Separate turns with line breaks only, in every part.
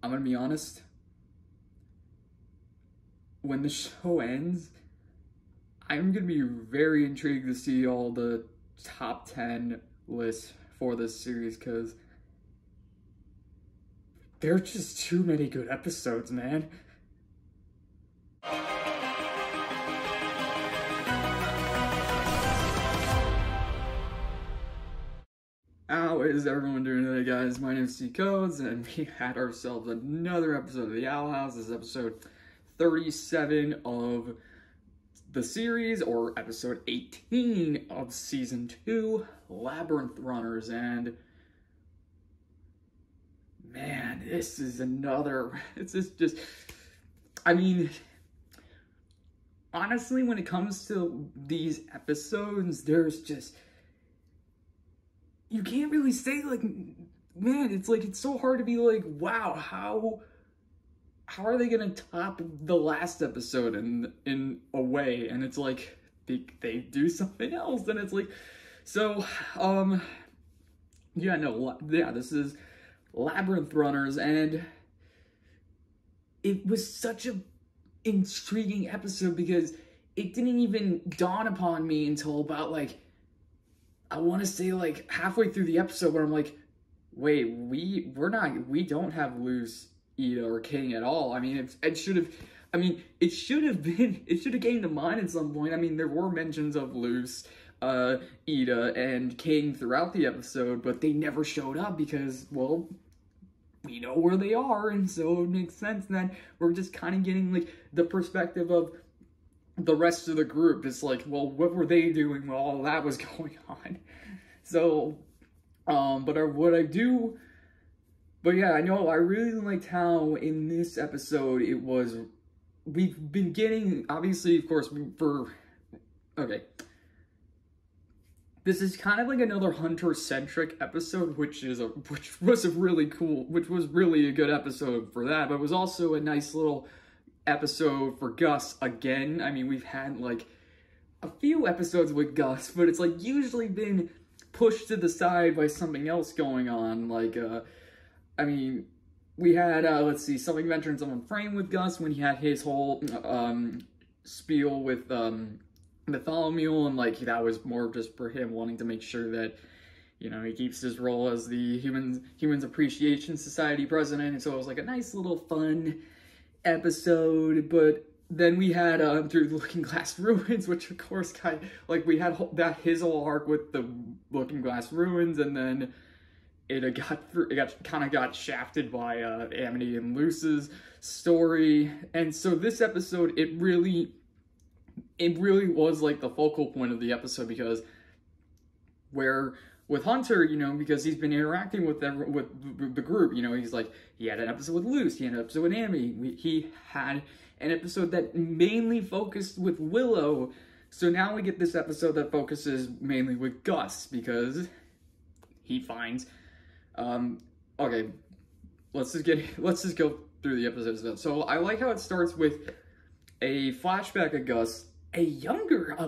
I'm gonna be honest, when the show ends, I'm gonna be very intrigued to see all the top 10 lists for this series, because there are just too many good episodes, man. How is everyone doing today, guys? My name is C Codes, and we had ourselves another episode of the Owl House. This is episode 37 of the series, or episode 18 of season 2, Labyrinth Runners. And man, this is another, it's just, I mean, honestly, when it comes to these episodes, there's just, you can't really say, like, man, it's like, it's so hard to be like, wow, how are they gonna top the last episode in a way? And it's like, they do something else, and it's like, so, this is Labyrinth Runners, and it was such a intriguing episode because it didn't even dawn upon me until about, like, I want to say, like, halfway through the episode, where I'm like, wait, we don't have Luce, Ida, or King at all. I mean, it should have came to mind at some point. I mean, there were mentions of Luce, Ida, and King throughout the episode, but they never showed up because, well, we know where they are, and so it makes sense that we're just kind of getting, like, the perspective of the rest of the group. It's like, well, what were they doing while all that was going on? So, but yeah, I know I really liked how in this episode we've been getting, obviously, of course, this is kind of like another Hunter-centric episode, which was really a good episode for that, but it was also a nice little episode for Gus again. I mean, we've had, like, a few episodes with Gus, but it's, like, usually been pushed to the side by something else going on. Like, I mean, we had, let's see, Something Venturing Someone Framed with Gus when he had his whole, spiel with, Bartholomew, and, like, that was more just for him wanting to make sure that, you know, he keeps his role as the Humans Appreciation Society president, and so it was, like, a nice little fun episode. But then we had Through the Looking Glass Ruins, which of course kind of, like, we had his whole arc with the Looking Glass Ruins, and then it kind of got shafted by Amity and Luce's story. And so this episode, it really was, like, the focal point of the episode, because where with Hunter, you know, because he's been interacting with the group, you know, he had an episode with Luce, he had an episode with Amy, he had an episode that mainly focused with Willow, so now we get this episode that focuses mainly with Gus, because he finds, okay, let's just go through the episodes. So I like how it starts with a flashback of Gus, a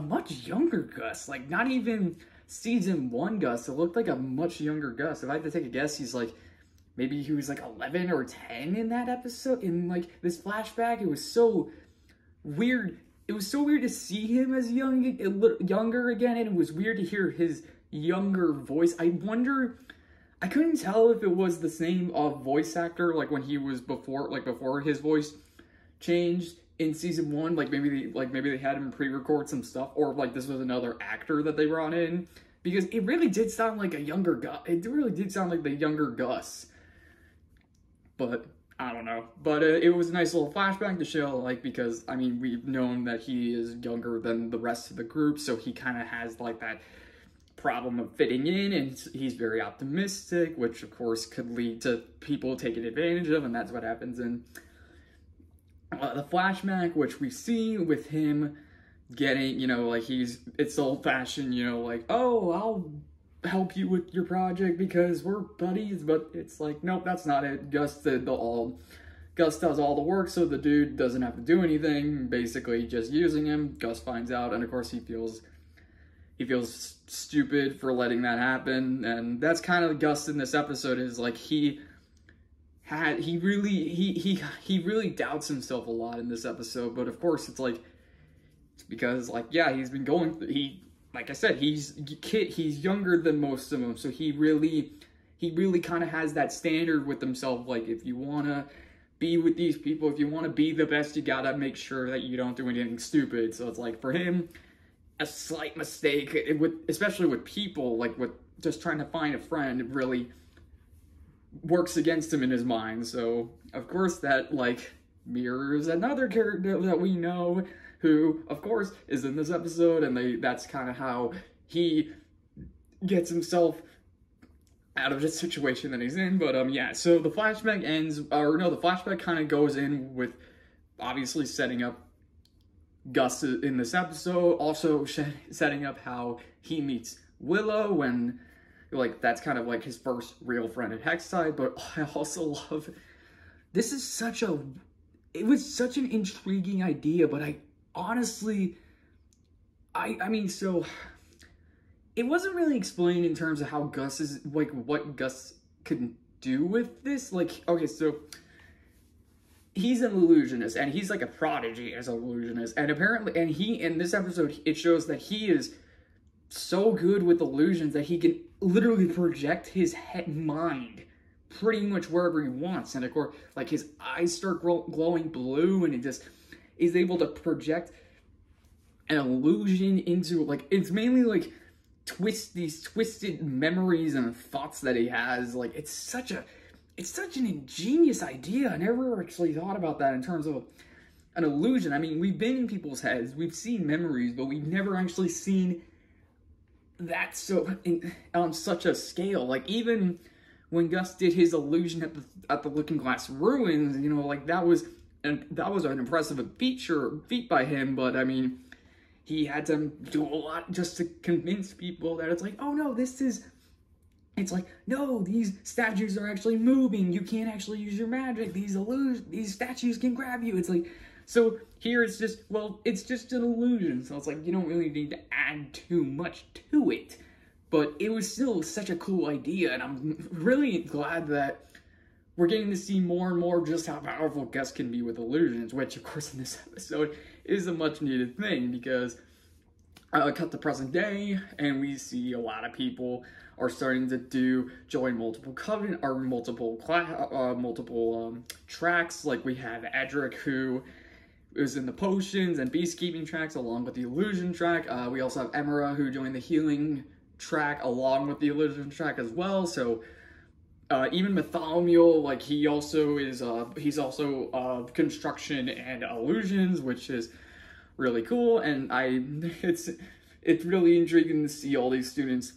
much younger Gus, like, not even season 1 Gus. It looked like a much younger Gus. If I had to take a guess, maybe he was like 11 or 10 in that episode, in, like, this flashback. It was so weird. It was so weird to see him as younger again, and it was weird to hear his younger voice. I couldn't tell if it was the same voice actor, like, when he was before his voice changed in season 1, like, maybe they had him pre-record some stuff, or, like, this was another actor that they brought in, because it really did sound like a younger Gus. It really did sound like the younger Gus, but I don't know. But it was a nice little flashback to show, like, because, I mean, we've known that he is younger than the rest of the group, so he kind of has, like, that problem of fitting in, and he's very optimistic, which, of course, could lead to people taking advantage of, and that's what happens in the flashback, which we see with him getting, you know, like, it's old-fashioned, you know, like, oh, I'll help you with your project because we're buddies, but it's like, nope, that's not it. Gus does all the work, so the dude doesn't have to do anything, basically just using him. Gus finds out, and of course he feels stupid for letting that happen, and that's kind of Gus in this episode, is like, he he really doubts himself a lot in this episode. But of course, it's like, it's because, like, yeah, he's been going through, like I said, he's younger than most of them, so he really kind of has that standard with himself. Like, if you want to be with these people, if you want to be the best, you gotta make sure that you don't do anything stupid. So it's like, for him, a slight mistake, especially with people, like with just trying to find a friend, it really works against him in his mind. So of course that, like, mirrors another character that we know, who of course is in this episode, and that's kind of how he gets himself out of the situation that he's in. But yeah, so the flashback ends, or no, the flashback kind of goes in with obviously setting up Gus in this episode, also setting up how he meets Willow, and like that's kind of like his first real friend at Hexside. But I also love, this is such a, it was such an intriguing idea, but I honestly, I mean, so it wasn't really explained in terms of how Gus is, like, what Gus can do with this. Like, okay, so he's an illusionist, and he's like a prodigy as an illusionist, and apparently, and in this episode, it shows that he is so good with illusions that he can literally project his mind pretty much wherever he wants. And of course, like, his eyes start glowing blue, and he just is able to project an illusion into, like, it's mainly like these twisted memories and thoughts that he has. Like, it's such an ingenious idea. I never actually thought about that in terms of an illusion. I mean, we've been in people's heads, we've seen memories, but we've never actually seen that on such a scale. Like, even when Gus did his illusion at the Looking Glass ruins, you know, like, that was an impressive feat by him. But I mean, he had to do a lot just to convince people that it's like, oh no, it's like, no, these statues are actually moving. You can't actually use your magic. These statues can grab you. It's like, so here it's just, well, it's just an illusion. So it's like, you don't really need to add too much to it. But it was still such a cool idea, and I'm really glad that we're getting to see more and more just how powerful Gus can be with illusions, which, of course, in this episode is a much-needed thing, because cut to present day, and we see a lot of people are starting to join multiple Coven, or multiple tracks. Like, we have Edric, who is in the potions and beastkeeping tracks along with the illusion track. We also have Emera, who joined the healing track along with the illusion track as well. So even Bartholomew, like, he's also construction and illusions, which is really cool. And it's really intriguing to see all these students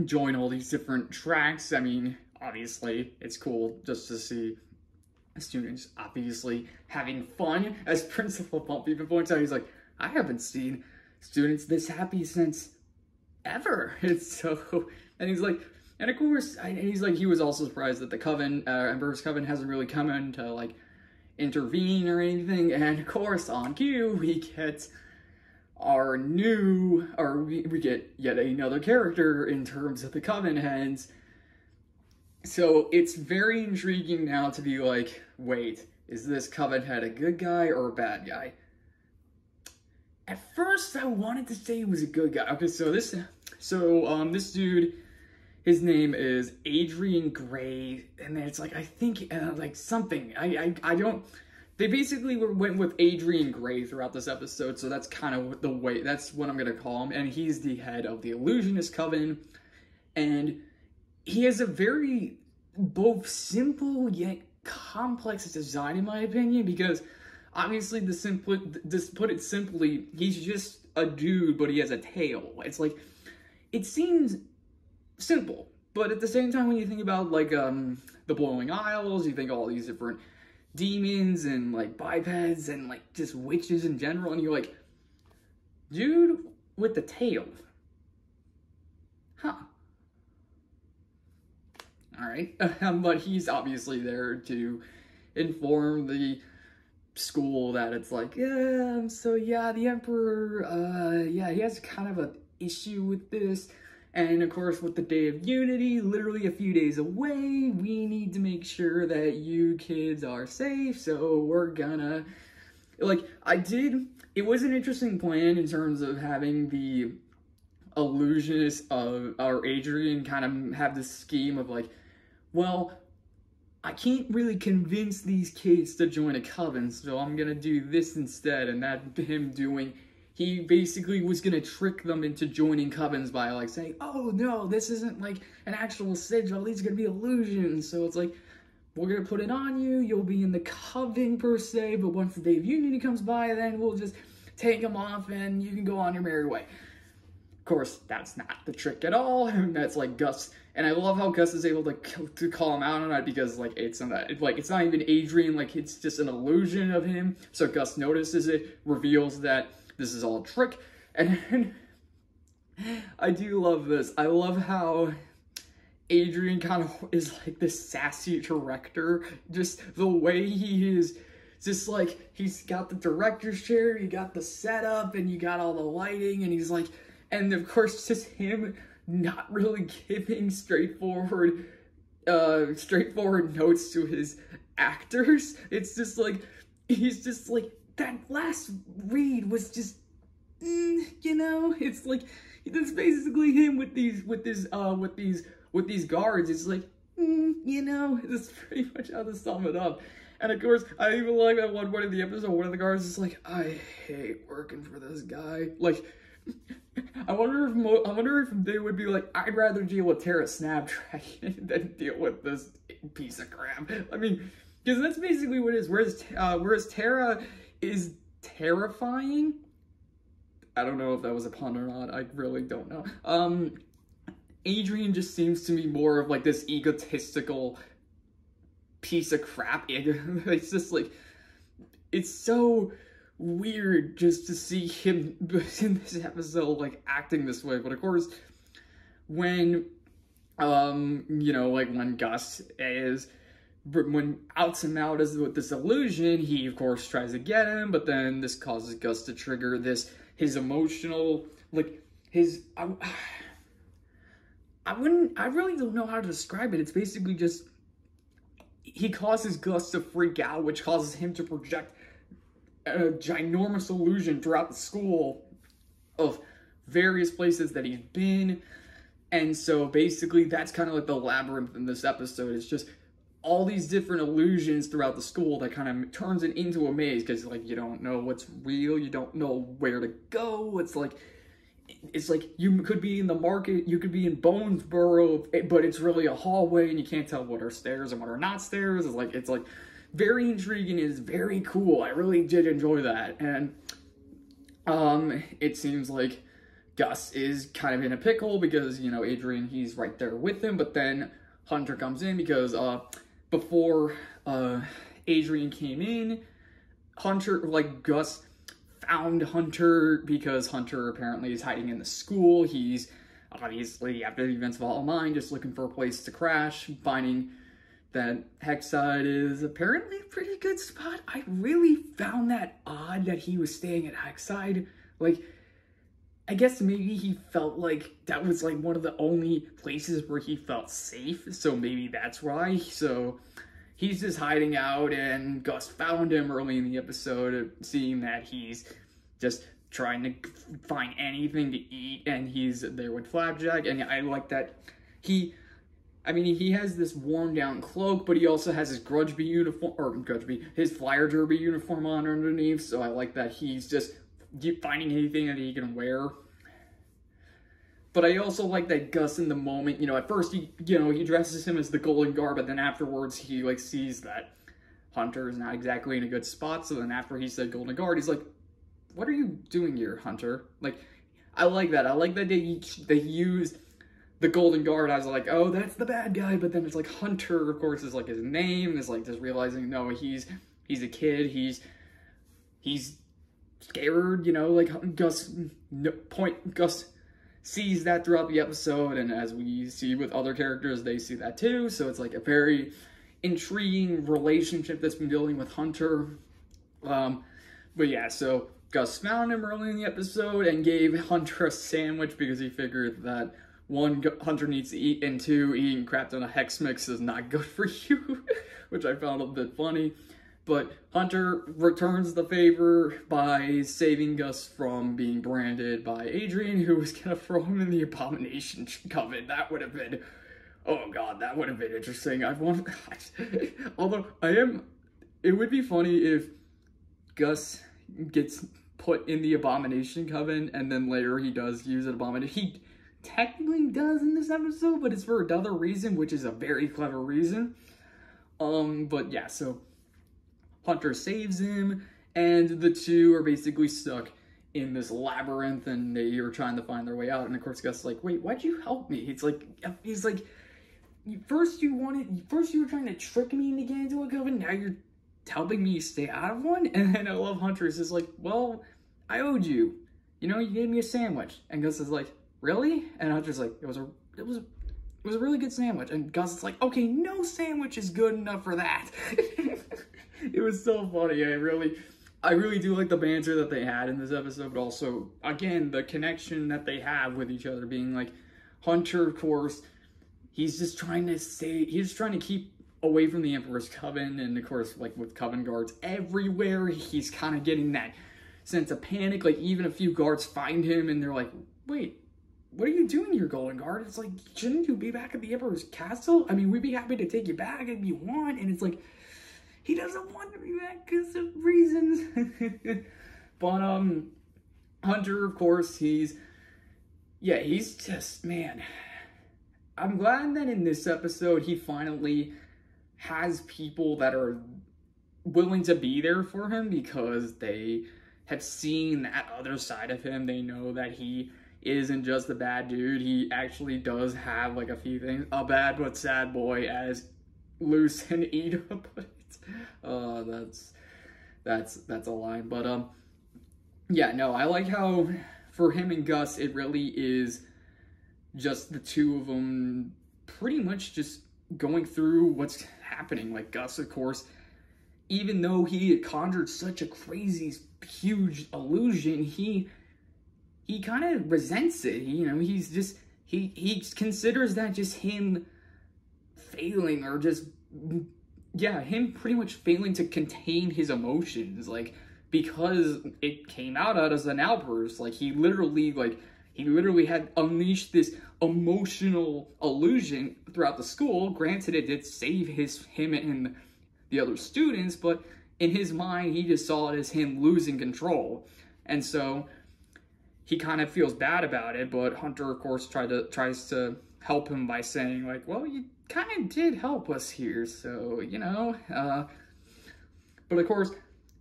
join all these different tracks. I mean, obviously, it's cool just to see students obviously having fun. As Principal Bump even points out, he's like, I haven't seen students this happy since ever. It's so, and he's like, and of course, and he's like, he was also surprised that the Coven, Emperor's Coven, hasn't really come in to, like, intervene or anything. And of course, on cue, we get we get yet another character in terms of the Coven heads. So it's very intriguing now to be like, wait, is this Coven head a good guy or a bad guy? At first, I wanted to say he was a good guy. Okay, so this dude, his name is Adrian Graye, and then it's like, I think, like, something, I don't, they basically went with Adrian Graye throughout this episode, so that's kind of the way, that's what I'm gonna call him, and he's the head of the Illusionist Coven, and he has a very, both simple yet complex design, in my opinion, because obviously, just put it simply, he's just a dude, but he has a tail. It's like, it seems simple, but at the same time, when you think about, like, the Blowing Isles, you think all these different demons and, like, bipeds and, like, just witches in general, and you're like, dude with the tail. Huh. Alright, but he's obviously there to inform the school that it's like, yeah, so yeah, the Emperor, yeah, he has kind of an issue with this, And of course, with the Day of Unity literally a few days away, we need to make sure that you kids are safe, so we're gonna, like, it was an interesting plan in terms of having the illusionist of our Adrian kind of have this scheme of like, well, I can't really convince these kids to join a coven, so I'm gonna do this instead, and that him doing, he basically was gonna trick them into joining covens by like saying, oh no, this isn't like an actual sigil, these are gonna be illusions, so it's like, we're gonna put it on you, you'll be in the coven per se, but once the Day of Unity comes by, then we'll just take them off and you can go on your merry way. Of course, that's not the trick at all, and that's like Gus, and I love how Gus is able to call him out on that, because like it's not even Adrian, like it's just an illusion of him. So Gus notices it, reveals that this is all a trick, and I do love this. I love how Adrian kind of is like this sassy director, just the way he is, just like he's got the director's chair, you got the setup, and you got all the lighting, and he's like, and of course just him not really giving straightforward notes to his actors. It's just like, he's just like, that last read was just, you know, it's like, that's basically him with these guards. It's like, you know, that's pretty much how to sum it up. And of course, I even like at one point in the episode, one of the guards is like, I hate working for this guy. Like, I wonder if they would be like, I'd rather deal with Tara Snapdragon than deal with this piece of crap. I mean, because that's basically what it is. Whereas Tara is terrifying. I don't know if that was a pun or not. I really don't know. Adrian just seems to me more of like this egotistical piece of crap. It's just like, it's so weird just to see him in this episode like acting this way. But of course, when you know, like when Gus outs him out as with this illusion, he of course tries to get him, but then this causes Gus to trigger his emotional, like his, I really don't know how to describe it. It's basically just, he causes Gus to freak out, which causes him to project a ginormous illusion throughout the school of various places that he's been. And so basically that's kind of like the labyrinth in this episode. It's just all these different illusions throughout the school that kind of turns it into a maze, because like you don't know what's real, you don't know where to go. It's like you could be in the market, you could be in Bonesboro, but it's really a hallway and you can't tell what are stairs and what are not stairs. It's like very intriguing, it's very cool. I really did enjoy that. And it seems like Gus is kind of in a pickle because, you know, Adrian, he's right there with him, but then Hunter comes in because before Adrian came in, Gus found Hunter because Hunter apparently is hiding in the school. He's obviously, after the events of All Mine, just looking for a place to crash, finding that Hexside is apparently a pretty good spot. I really found that odd that he was staying at Hexside. Like, I guess maybe he felt like that was like one of the only places where he felt safe, so maybe that's why. So he's just hiding out, and Gus found him early in the episode, seeing that he's just trying to find anything to eat, and he's there with Flapjack. And I like that he has this worn down cloak, but he also has his his Flyer Derby uniform on underneath, so I like that he's just finding anything that he can wear. But I also like that Gus in the moment, you know, at first he dresses him as the Golden Guard, but then afterwards he like sees that Hunter is not exactly in a good spot. So then after he said Golden Guard, he's like, "What are you doing here, Hunter?" Like, I like that. I like that they use the Golden Guard as like, oh, that's the bad guy, but then it's like Hunter, of course, is like his name. Is like just realizing, no, he's a kid. He's scared, you know, like Gus sees that throughout the episode, and as we see with other characters, they see that too. So it's like a very intriguing relationship that's been building with Hunter. But yeah, so Gus found him early in the episode and gave Hunter a sandwich because he figured that one, Hunter needs to eat, and two, eating crap on a Hex mix is not good for you, which I found a bit funny. But Hunter returns the favor by saving Gus from being branded by Adrian, who was gonna throw him in the Abomination Coven. That would have been, oh god, that would have been interesting. Although it would be funny if Gus gets put in the Abomination Coven and then later he does use an Abomination. He technically does in this episode, but it's for another reason, which is a very clever reason. But yeah, so Hunter saves him, and the two are basically stuck in this labyrinth, and they are trying to find their way out. And of course, Gus is like, "Wait, why'd you help me?" He's like, first you were trying to trick me into getting into a coven. Now you're helping me stay out of one." And then I love Hunter's just like, "Well, I owed you. You know, you gave me a sandwich." And Gus is like, "Really?" And Hunter's like, It was a really good sandwich." And Gus is like, "Okay, no sandwich is good enough for that." It was so funny. I really do like the banter that they had in this episode, but also, again, the connection that they have with each other, being like, Hunter, of course, he's just trying to keep away from the Emperor's Coven, and of course, like, with Coven guards everywhere, he's kind of getting that sense of panic. Like, even a few guards find him, and they're like, "Wait, what are you doing here, Golden Guard?" It's like, "Shouldn't you be back at the Emperor's castle? I mean, we'd be happy to take you back if you want." And it's like, he doesn't want to be back because of reasons. But, Hunter, of course, he's just, man, I'm glad that in this episode, he finally has people that are willing to be there for him, because they have seen that other side of him. They know that he isn't just a bad dude. He actually does have, like, a few things. A bad but sad boy, as Luce and Ida put it. That's a line. But, yeah, no, I like how for him and Gus, it really is just the two of them pretty much just going through what's happening. Like, Gus, of course, even though he had conjured such a crazy, huge illusion, he kind of resents it. You know, he's just, he considers that just him failing, or just, yeah, him pretty much failing to contain his emotions, like, because it came out as an outburst. Like, he literally had unleashed this emotional illusion throughout the school. Granted, it did save him and the other students, but in his mind, he just saw it as him losing control. And so he kind of feels bad about it, but Hunter, of course, tries to help him by saying, like, "Well, you kind of did help us here, so, you know." But of course,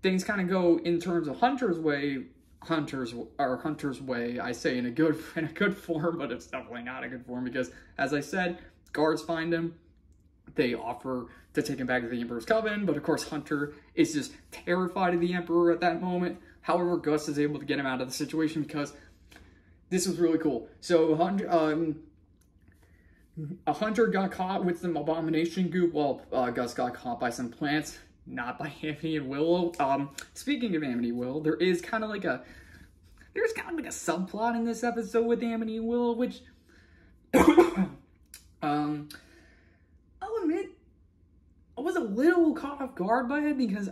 things kind of go in terms of Hunter's way. Hunter's way, I say in a good form, but it's definitely not a good form, because, as I said, guards find him. They offer to take him back to the Emperor's Coven, but of course Hunter is just terrified of the Emperor at that moment. However, Gus is able to get him out of the situation, because this was really cool. So Hunter got caught with some Abomination goop, while Gus got caught by some plants, not by Amity and Willow. Speaking of Amity and Willow, there's kind of like a subplot in this episode with Amity and Willow, which I'll admit, I was a little caught off guard by it, because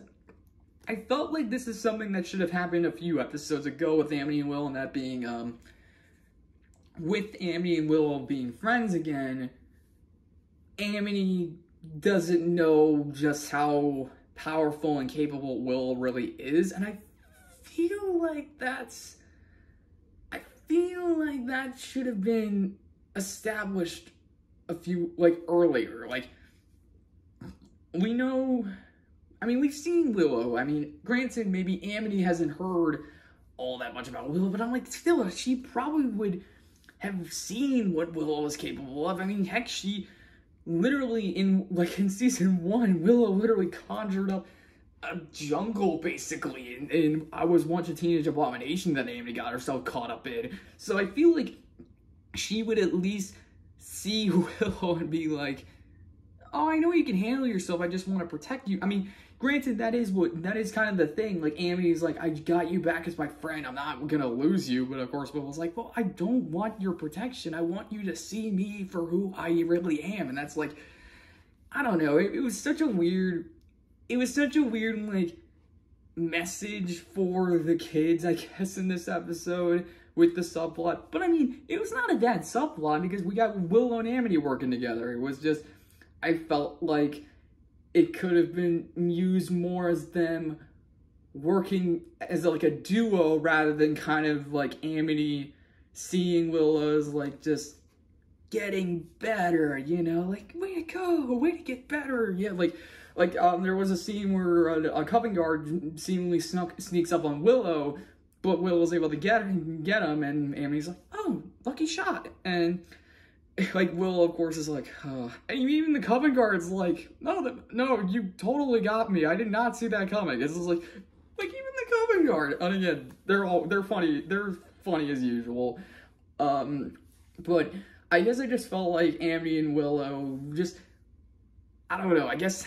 I felt like this is something that should have happened a few episodes ago with Amity and Willow, and that being, with Amity and Willow being friends again, Amity doesn't know just how powerful and capable Willow really is, and I feel like that should have been established earlier. Like, we know, I mean, we've seen Willow. I mean, granted, maybe Amity hasn't heard all that much about Willow, but I'm like, still, she probably would have seen what Willow was capable of. I mean, heck, she literally, in season 1, Willow literally conjured up a jungle, basically, and I was once a teenage abomination that Amity got herself caught up in. So I feel like she would at least see Willow and be like, oh, I know you can handle yourself, I just want to protect you. I mean, granted, that is kind of the thing. Like, Amity's like, I got you back as my friend, I'm not gonna lose you. But of course, Willow's like, well, I don't want your protection, I want you to see me for who I really am. And that's like, I don't know, it was such a weird, like, message for the kids, I guess, in this episode with the subplot. But I mean, it was not a bad subplot because we got Willow and Amity working together. It was just, I felt like it could have been used more as them working as like a duo rather than kind of like Amity seeing Willow as like just getting better, you know, like, way to go, way to get better. Yeah, like there was a scene where a Coven guard seemingly sneaks up on Willow, but Willow's able to get him, and Amity's like, oh, lucky shot. And like, Willow, of course, is like, oh. And even the Coven guard's like, no, you totally got me. I did not see that coming. It's just like even the Coven guard. And again, they're funny. They're funny as usual. But I guess I just felt like Amity and Willow just, I don't know. I guess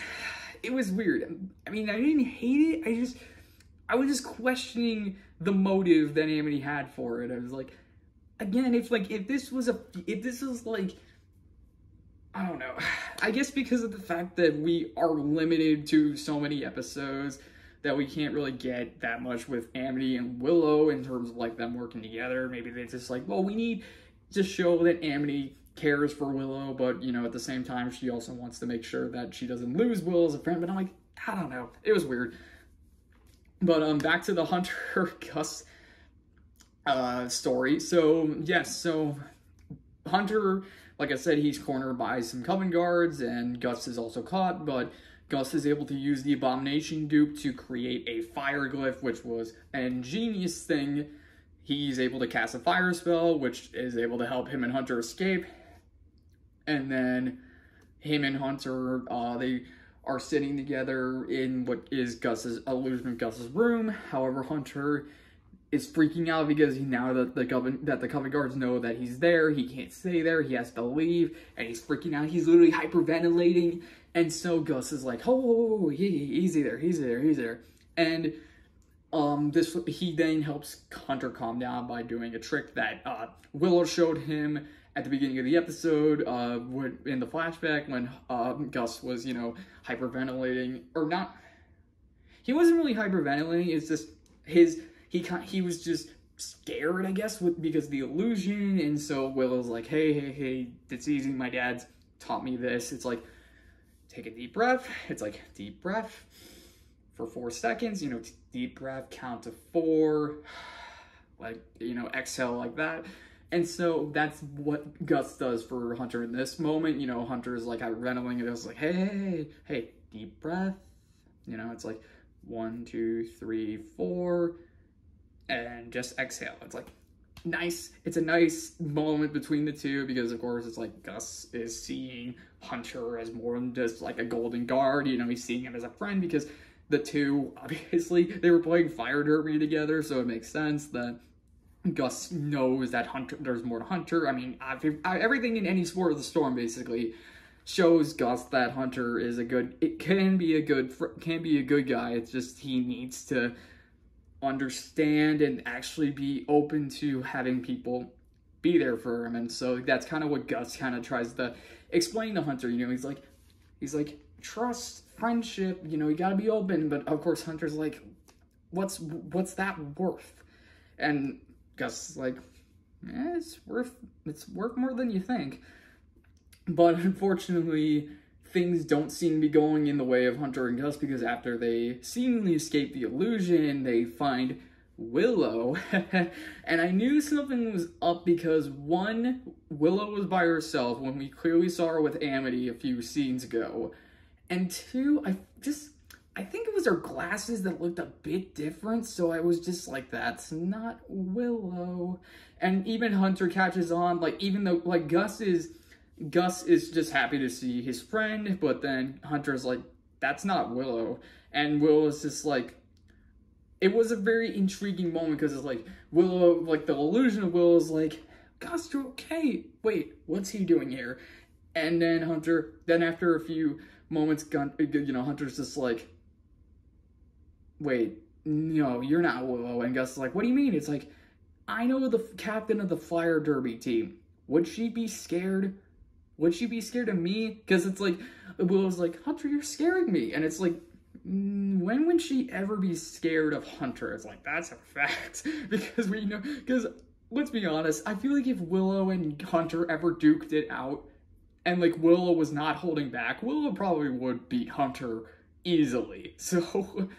it was weird. I mean, I didn't hate it. I was just questioning the motive that Amity had for it. I was like, again, if this was like, I don't know, I guess because of the fact that we are limited to so many episodes that we can't really get that much with Amity and Willow in terms of like them working together. Maybe they just like, well, we need to show that Amity cares for Willow, but, you know, at the same time, she also wants to make sure that she doesn't lose Willow as a friend. But I'm like, I don't know. It was weird. But back to the Hunter Gus story. So yes, so Hunter, like I said, he's cornered by some Coven guards, and Gus is also caught. But Gus is able to use the Abomination dupe to create a fire glyph, which was an ingenious thing. He's able to cast a fire spell, which is able to help him and Hunter escape. And then him and Hunter, they are sitting together in what is Gus's room. However, Hunter is freaking out because now that the Coven guards know that he's there, he can't stay there, he has to leave, and he's freaking out. He's literally hyperventilating. And so Gus is like, oh, easy there. And he then helps Hunter calm down by doing a trick that Willow showed him at the beginning of the episode, in the flashback when Gus was, you know, hyperventilating, or not. He wasn't really hyperventilating. It's just he was just scared, I guess, because of the illusion. And so Willow's like, hey, it's easy. My dad's taught me this. It's like, take a deep breath. It's like, deep breath for 4 seconds. You know, deep breath, count to 4. Like, you know, exhale like that. And so that's what Gus does for Hunter in this moment. You know, Hunter is like hyperventilating, and it's like, hey, deep breath. You know, it's like 1, 2, 3, 4, and just exhale. It's like nice. It's a nice moment between the two because, of course, it's like Gus is seeing Hunter as more than just like a golden guard. You know, he's seeing him as a friend because the two, obviously, they were playing Fire Derby together, so it makes sense that Gus knows that there's more to Hunter. I mean, everything in any Sport of the Storm basically shows Gus that Hunter is can be a good guy. It's just he needs to understand and actually be open to having people be there for him. And so that's kind of what Gus kind of tries to explain to Hunter. You know, he's like trust, friendship. You know, you got to be open. But of course, Hunter's like, what's that worth? And Gus is like, it's worth more than you think. But unfortunately, things don't seem to be going in the way of Hunter and Gus, because after they seemingly escape the illusion, they find Willow. And I knew something was up because, one, Willow was by herself when we clearly saw her with Amity a few scenes ago. And two, I think it was her glasses that looked a bit different, so I was just like, that's not Willow. And even Hunter catches on, like, even though, like, Gus is just happy to see his friend, but then Hunter's like, that's not Willow. And Willow's just like, it was a very intriguing moment, because it's like, Willow, like, the illusion of Willow's like, Gus, you're okay. Wait, what's he doing here? And then after a few moments, Hunter's just like, wait, no, you're not Willow. And Gus is like, what do you mean? It's like, I know the captain of the fire derby team. Would she be scared? Would she be scared of me? Because it's like, Willow's like, Hunter, you're scaring me. And it's like, when would she ever be scared of Hunter? It's like, that's a fact. Because let's be honest, I feel like if Willow and Hunter ever duked it out, and like Willow was not holding back, Willow probably would beat Hunter easily. So,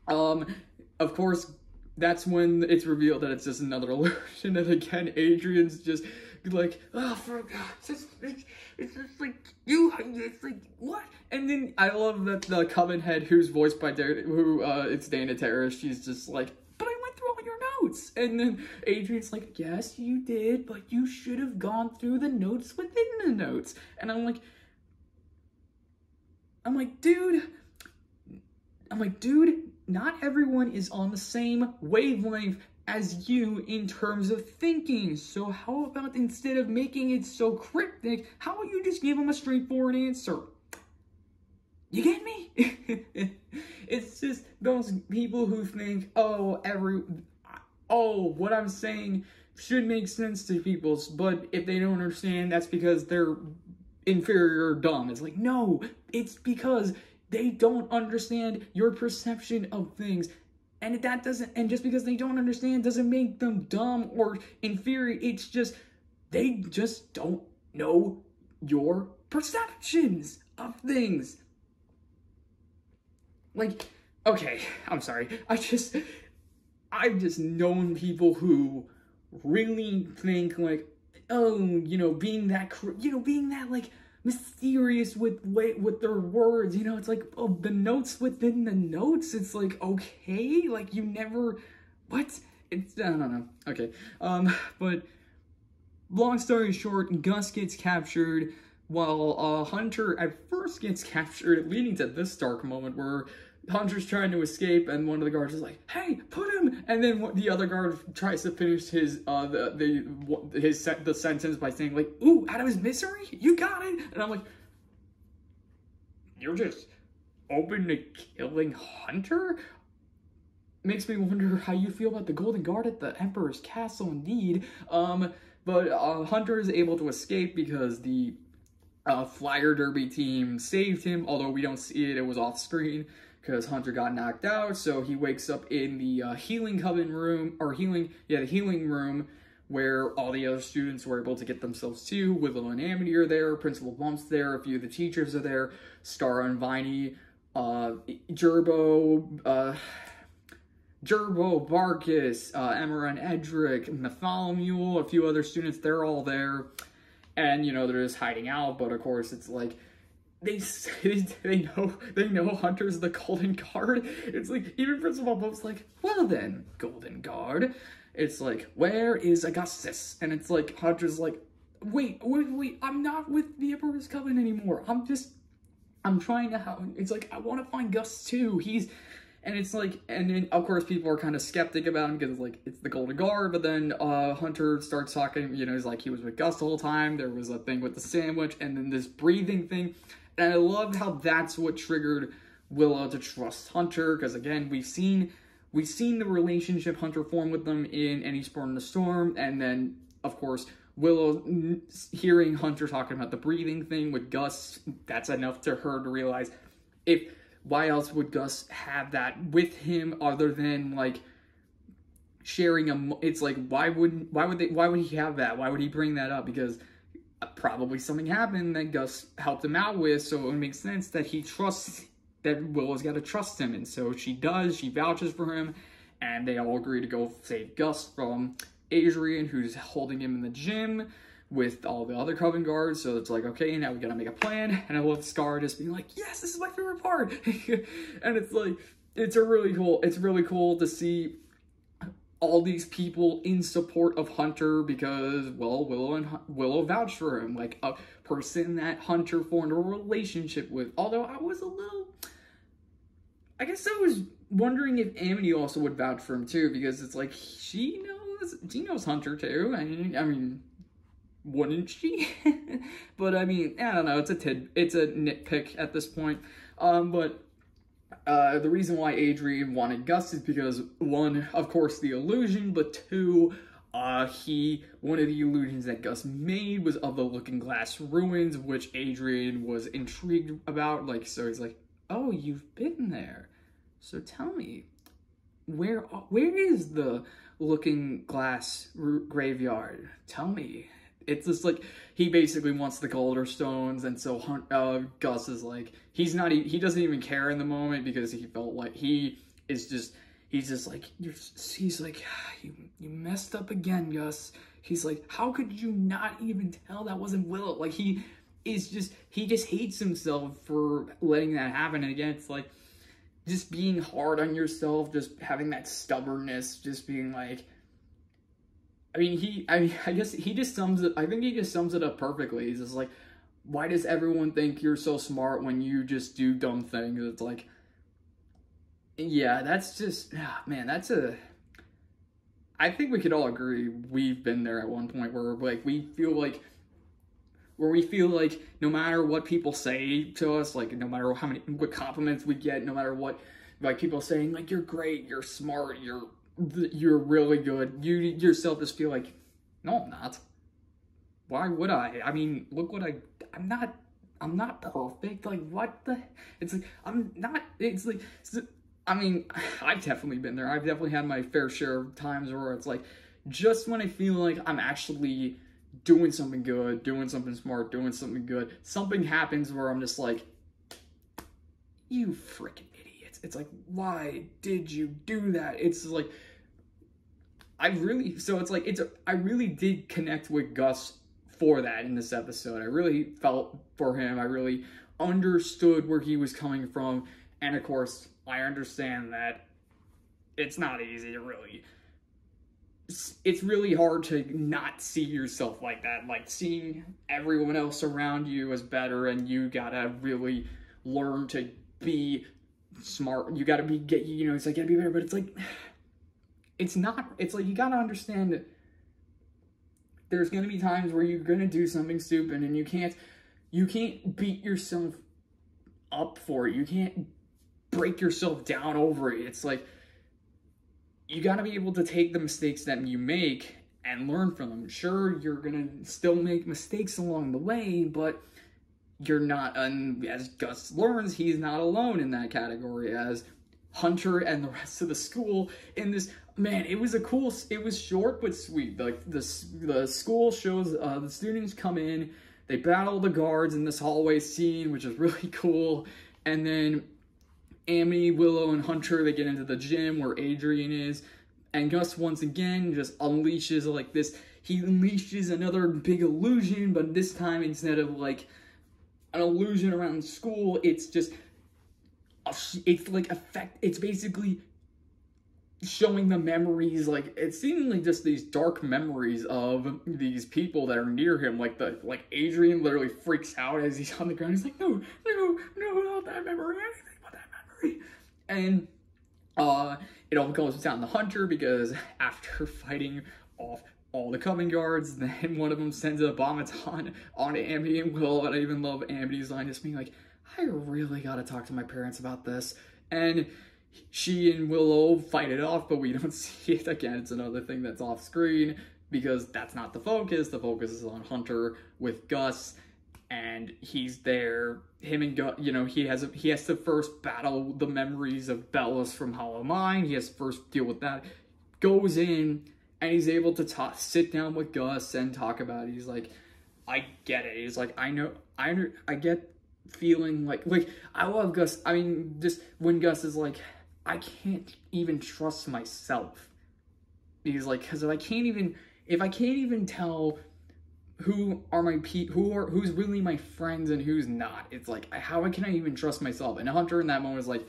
of course, that's when it's revealed that it's just another illusion. And again, Adrian's just like, oh, for God, it's just like, it's like, what? And then I love that the Coven head, who's voiced by it's Dana Terrace, she's just like, but I went through all your notes. And then Adrian's like, yes, you did, but you should have gone through the notes within the notes. And I'm like, dude, not everyone is on the same wavelength as you in terms of thinking. So how about, instead of making it so cryptic, how about you just give them a straightforward answer? You get me? It's just those people who think, what I'm saying should make sense to people, but if they don't understand, that's because they're inferior or dumb. It's like, no, it's because they don't understand your perception of things. And just because they don't understand doesn't make them dumb or inferior. It's just, they just don't know your perceptions of things. Like, okay, I'm sorry. I've just known people who really think like, being that like mysterious with their words, it's like, oh, the notes within the notes, it's like, okay, like, you never, what? It's, I don't know, okay, but long story short, Gus gets captured, while Hunter at first gets captured, leading to this dark moment where Hunter's trying to escape, and one of the guards is like, hey, put him! And then the other guard tries to finish his the sentence by saying, like, ooh, out of his misery? You got it! And I'm like, you're just open to killing Hunter? Makes me wonder how you feel about the Golden Guard at the Emperor's Castle, indeed. But Hunter is able to escape because the Flyer Derby team saved him, although we don't see it, it was off screen, because Hunter got knocked out. So he wakes up in the healing room, the healing room, where all the other students were able to get themselves to. Willow and Amity are there, Principal Bump's there, a few of the teachers are there, Star and Viney, Gerbo, Barkus, Emma and Edric, Nathaniel, a few other students, they're all there. And, they're just hiding out, but of course it's like, they know Hunter's the Golden Guard. It's like, even Principal Bump's like, well then, Golden Guard. It's like, where is Augustus? And it's like, Hunter's like, wait, I'm not with the Emperor's Coven anymore. I'm trying to it's like, I want to find Gus too. And it's like, and then, of course, people are kind of skeptic about him because it's like, it's the Golden Guard, but then Hunter starts talking, he's like, he was with Gus the whole time, there was a thing with the sandwich, and then this breathing thing, and I love how that's what triggered Willow to trust Hunter, because again, we've seen the relationship Hunter formed with them in Any Sport in the Storm, and then, of course, Willow hearing Hunter talking about the breathing thing with Gus, that's enough to her to realize, why else would Gus have that with him other than like sharing it's like, why would he have that? Why would he bring that up? Because probably something happened that Gus helped him out with, so it makes sense that he trusts, that Willow's got to trust him, and so she does, she vouches for him, and they all agree to go save Gus from Adrian, who's holding him in the gym with all the other Coven guards. So it's like, okay, now we gotta make a plan. And I love Scar just being like, yes, this is my favorite part. And it's like, it's really cool to see all these people in support of Hunter because, well, Willow vouched for him, like a person that Hunter formed a relationship with. Although I was I was wondering if Amity also would vouch for him too, because it's like, she knows Hunter too. I mean, wouldn't she? But I mean, I don't know, it's a nitpick at this point. But the reason why Adrian wanted Gus is because, one, of course, the illusion, but two, one of the illusions that Gus made was of the Looking Glass ruins, which Adrian was intrigued about. Like, so he's like, oh, you've been there. So tell me, where is the Looking Glass graveyard? Tell me. It's just like, he basically wants the Calder Stones, and so Gus is like, he doesn't even care in the moment, because he felt like he's just like, he's like, you messed up again, Gus. He's like, how could you not even tell that wasn't Willow? Like, he just hates himself for letting that happen. And again, it's like, just being hard on yourself, just having that stubbornness, just being like, I guess he just sums it up perfectly. He's just like, why does everyone think you're so smart when you just do dumb things? It's like, yeah, that's just, man, I think we could all agree we've been there at one point where, like, we feel like no matter what people say to us, like, no matter what compliments we get, no matter what, like, people saying, like, you're great, you're smart, you're really good, you yourself just feel like, no, I'm not. Why would I? I mean, look what I'm not perfect. Like, what the, it's like, I'm not, it's like, I mean, I've definitely been there. I've definitely had my fair share of times where it's like, just when I feel like I'm actually doing something good, doing something smart, doing something good, something happens where I'm just like, you freaking idiots. It's like, why did you do that? It's like, I really did connect with Gus for that in this episode. I really felt for him. I really understood where he was coming from. And of course, I understand that it's not easy to really, it's really hard to not see yourself like that, like seeing everyone else around you as better, and you gotta really learn to be smart. You gotta it's like, gotta be better, but it's like, it's like, you gotta understand that there's gonna be times where you're gonna do something stupid, and you can't beat yourself up for it. You can't break yourself down over it. It's like, you got to be able to take the mistakes that you make and learn from them. Sure, you're gonna still make mistakes along the way, but you're not, as Gus learns, he's not alone in that category, as Hunter and the rest of the school in this, man, it was short but sweet. Like, the school shows, the students come in, they battle the guards in this hallway scene, which is really cool, and then Amy, Willow, and Hunter, they get into the gym where Adrian is, and Gus once again just unleashes he unleashes another big illusion, but this time, instead of like an illusion around school, it's just, it's basically showing the memories, like, it's seemingly just these dark memories of these people that are near him, like Adrian literally freaks out as he's on the ground. He's like, no, not that memory, anything but that memory. And it all goes down to Hunter, because after fighting off all the Coven guards, then one of them sends a Bomaton on Amity and Will, and I even love Amity's line just being like, I really gotta talk to my parents about this. And she and Willow fight it off, but we don't see it. Again, it's another thing that's off screen, because that's not the focus. The focus is on Hunter with Gus, and he's there. Him and Gus, he has to first battle the memories of Bellas from Hollow Mind. He has to first deal with that. Goes in, and he's able to sit down with Gus and talk about it. He's like, I get it. He's like, I get feeling like I love Gus. I mean, just when Gus is like, I can't even trust myself. He's like, because if I can't even tell who's really my friends and who's not, it's like, how can I even trust myself? And Hunter in that moment is like,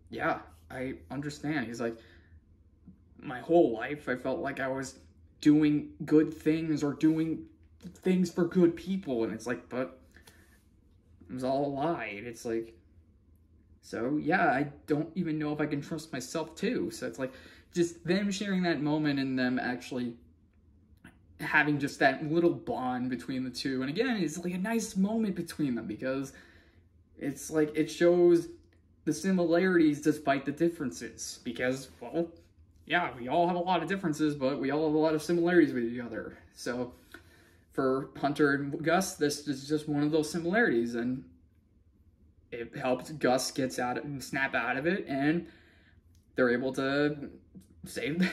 yeah, I understand. He's like, my whole life I felt like I was doing good things or doing things for good people, and it's like, but it was all a lie. And it's like, so yeah, I don't even know if I can trust myself too. So it's like, just them sharing that moment and them actually having just that little bond between the two. And again, it's like a nice moment between them, because it's like it shows the similarities despite the differences, because, well, yeah, we all have a lot of differences, but we all have a lot of similarities with each other. So for Hunter and Gus, this is just one of those similarities, and it helps Gus gets out and snap out of it, and they're able to save.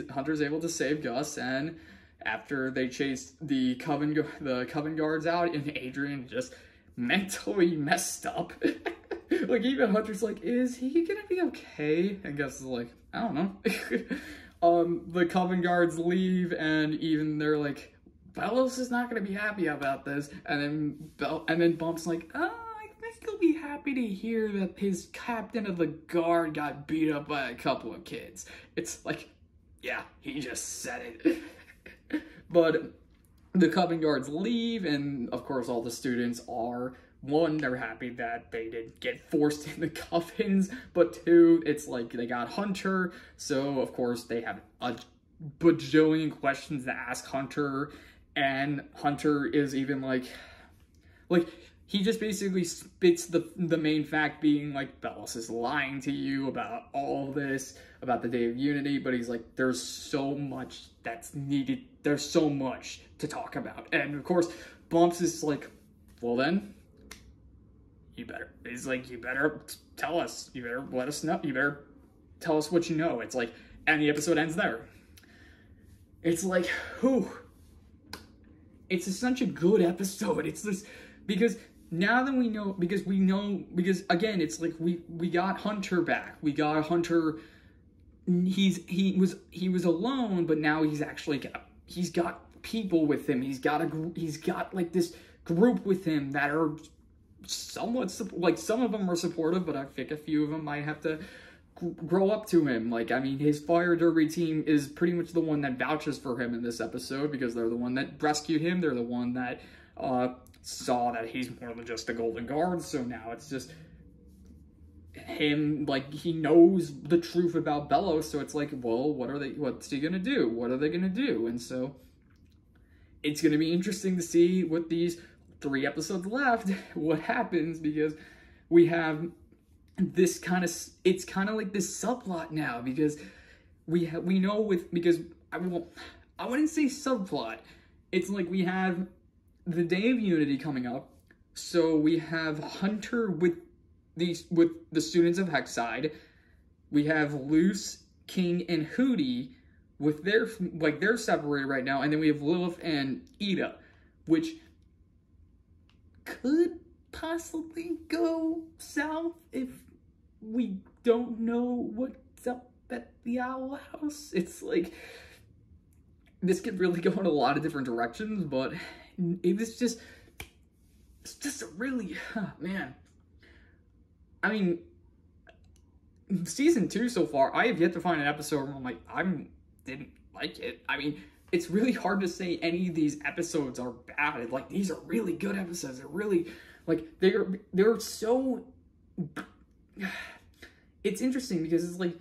Hunter's able to save Gus, and after they chase the Coven guards out, and Adrian just mentally messed up. Like, even Hunter's like, is he gonna be okay? And Gus is like, I don't know. The Coven guards leave, and even they're like, Bellows is not gonna be happy about this. And then Bump's like, I think he'll be happy to hear that his captain of the guard got beat up by a couple of kids. It's like, yeah, he just said it. But the Coven guards leave, and of course all the students are, one, they're happy that they didn't get forced into Covens, but two, it's like they got Hunter, so of course they have a bajillion questions to ask Hunter, and Hunter is even like he just basically spits the main fact being like, Bellows is lying to you about all this, about the Day of Unity, but he's like, there's so much that's needed, there's so much to talk about. And of course, Bumps is like, well then, you better tell us, you better let us know, you better tell us what you know. It's like, and the episode ends there. It's like, whew. It's such a good episode. It's this, because now that we know, because again, it's like we got Hunter back. We got Hunter. He was alone, but now he's got people with him. He's got like this group with him that are somewhat like, some of them are supportive, but I think a few of them might have to grow up to him. Like, I mean, his fire derby team is pretty much the one that vouches for him in this episode, because they're the one that rescued him. They're the one that saw that he's more than just a Golden Guard. So now it's just him, like, he knows the truth about Bellows. So it's like, well, what's he gonna do? What are they gonna do? And so it's gonna be interesting to see what these 3 episodes left, what happens, because we have this kind of, it's kind of like this subplot now, because we know because I wouldn't say subplot, it's like we have the Day of Unity coming up, so we have Hunter with the students of Hexside, we have Luce, King, and Hootie with they're separated right now, and then we have Lilith and Ida, which could possibly go south if we don't know what's up at the Owl House. It's like, this could really go in a lot of different directions, but it's just a really, man. I mean, season 2 so far, I have yet to find an episode where I'm like, I didn't like it. I mean, it's really hard to say any of these episodes are bad. Like, these are really good episodes. They're really, like, they're so, it's interesting because it's like,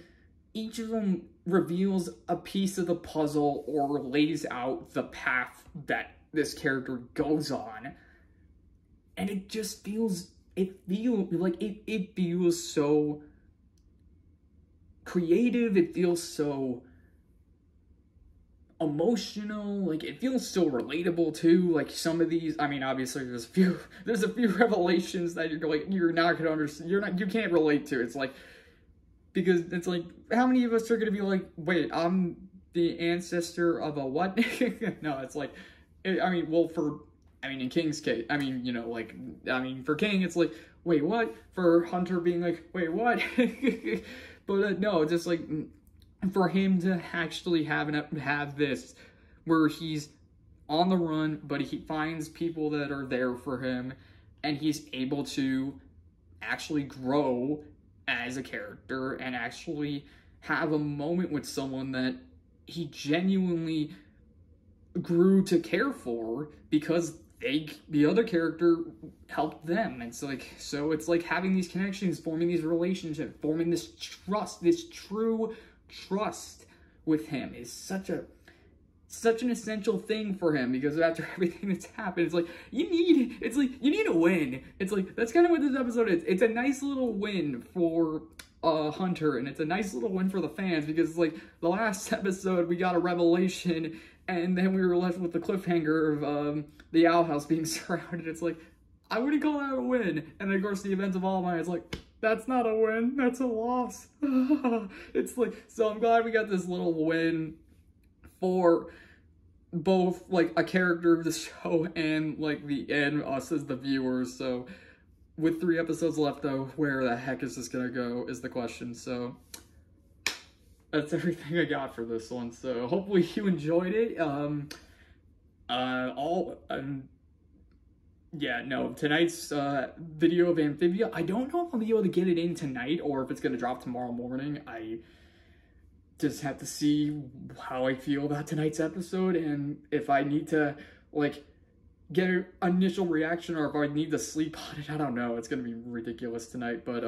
each of them reveals a piece of the puzzle or lays out the path that this character goes on. And it just feels, it feels so creative. It feels so emotional. Like, it feels so relatable too. Like, some of these, I mean, obviously there's a few revelations that you're not gonna understand, you can't relate to. It's like, because it's like, how many of us are gonna be like, wait, I'm the ancestor of a what? No, it's like, I mean, well, in King's case, I mean, you know, like, I mean, for King, it's like, wait, what? For Hunter being like, wait, what? But no, just like, for him to actually have this, where he's on the run, but he finds people that are there for him, and he's able to actually grow as a character, and actually have a moment with someone that he genuinely grew to care for, because the other character helped them. And so it's like having these connections, forming these relationships, forming this trust, this true trust with him is such a, such an essential thing for him, because after everything that's happened, it's like, you need a win. It's like, that's kind of what this episode is. It's a nice little win for Hunter, and it's a nice little win for the fans, because like the last episode we got a revelation, and then we were left with the cliffhanger of the Owl House being surrounded. It's like, I wouldn't call that a win. And then of course the events of All Might is like, that's not a win, that's a loss. It's like, so I'm glad we got this little win for both like a character of the show and like us as the viewers. So with 3 episodes left though, where the heck is this gonna go is the question. So that's everything I got for this one. So hopefully you enjoyed it. Yeah, no, tonight's video of Amphibia, I don't know if I'll be able to get it in tonight or if it's gonna drop tomorrow morning. I just have to see how I feel about tonight's episode, and if I need to like get an initial reaction or if I need to sleep on it. I don't know. It's gonna be ridiculous tonight, but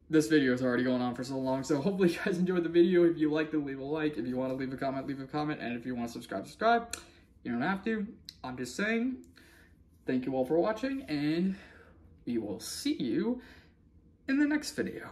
this video is already going on for so long, so hopefully you guys enjoyed the video. If you liked it, leave a like. If you want to leave a comment, and if you want to subscribe. You don't have to. I'm just saying. Thank you all for watching, and we will see you in the next video.